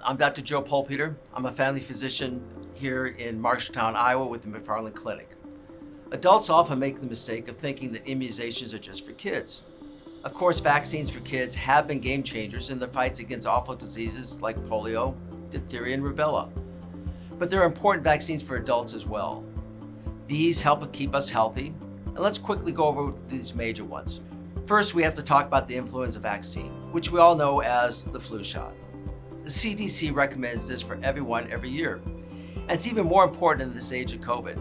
I'm Dr. Joe Polpeter. I'm a family physician here in Marshalltown, Iowa with the McFarland Clinic. Adults often make the mistake of thinking that immunizations are just for kids. Of course, vaccines for kids have been game changers in the fights against awful diseases like polio, diphtheria, and rubella. But there are important vaccines for adults as well. These help keep us healthy, and let's quickly go over these major ones. First, we have to talk about the influenza vaccine, which we all know as the flu shot. The CDC recommends this for everyone every year, and it's even more important in this age of COVID.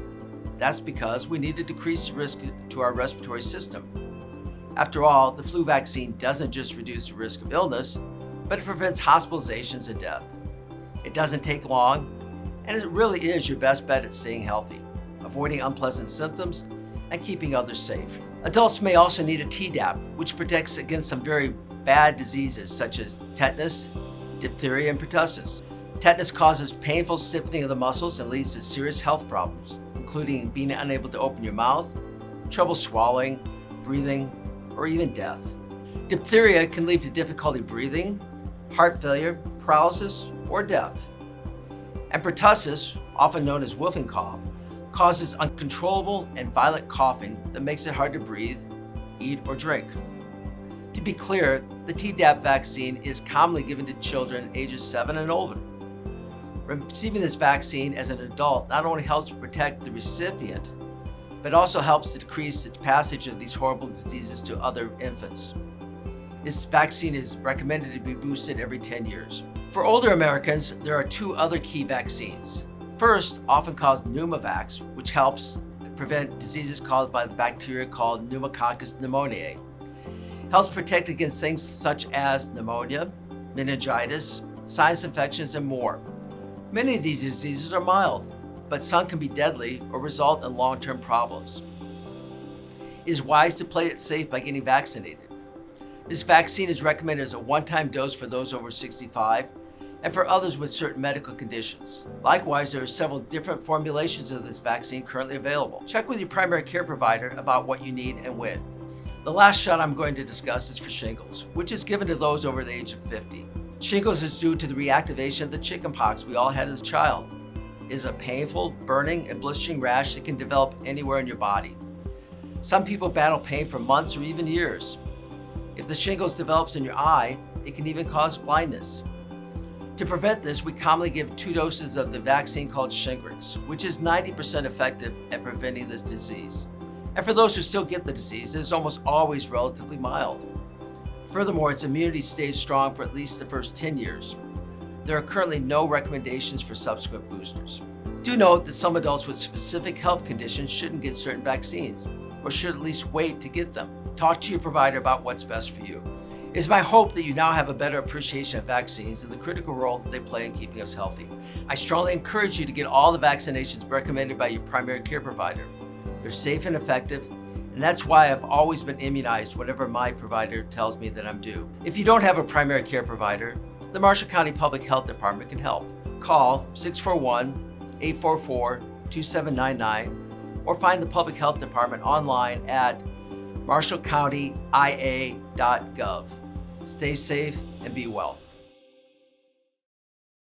That's because we need to decrease the risk to our respiratory system. After all, the flu vaccine doesn't just reduce the risk of illness, but it prevents hospitalizations and death. It doesn't take long, and it really is your best bet at staying healthy, avoiding unpleasant symptoms, and keeping others safe. Adults may also need a Tdap, which protects against some very bad diseases such as tetanus, diphtheria, and pertussis. Tetanus causes painful stiffening of the muscles and leads to serious health problems, including being unable to open your mouth, trouble swallowing, breathing, or even death. Diphtheria can lead to difficulty breathing, heart failure, paralysis, or death. And pertussis, often known as whooping cough, causes uncontrollable and violent coughing that makes it hard to breathe, eat, or drink. To be clear, the Tdap vaccine is commonly given to children ages 7 and older. Receiving this vaccine as an adult not only helps to protect the recipient, but also helps to decrease the passage of these horrible diseases to other infants. This vaccine is recommended to be boosted every 10 years. For older Americans, there are two other key vaccines. First, often called Pneumovax, which helps prevent diseases caused by the bacteria called Pneumococcus pneumoniae. Helps protect against things such as pneumonia, meningitis, sinus infections, and more. Many of these diseases are mild, but some can be deadly or result in long-term problems. It is wise to play it safe by getting vaccinated. This vaccine is recommended as a one-time dose for those over 65 and for others with certain medical conditions. Likewise, there are several different formulations of this vaccine currently available. Check with your primary care provider about what you need and when. The last shot I'm going to discuss is for shingles, which is given to those over the age of 50. Shingles is due to the reactivation of the chickenpox we all had as a child. It is a painful, burning, and blistering rash that can develop anywhere in your body. Some people battle pain for months or even years. If the shingles develops in your eye, it can even cause blindness. To prevent this, we commonly give 2 doses of the vaccine called Shingrix, which is 90% effective at preventing this disease. And for those who still get the disease, it is almost always relatively mild. Furthermore, its immunity stays strong for at least the first 10 years. There are currently no recommendations for subsequent boosters. Do note that some adults with specific health conditions shouldn't get certain vaccines, or should at least wait to get them. Talk to your provider about what's best for you. It is my hope that you now have a better appreciation of vaccines and the critical role that they play in keeping us healthy. I strongly encourage you to get all the vaccinations recommended by your primary care provider. They're safe and effective, and that's why I've always been immunized whenever my provider tells me that I'm due. If you don't have a primary care provider, the Marshall County Public Health Department can help. Call 641-844-2799 or find the Public Health Department online at marshallcountyia.gov. Stay safe and be well.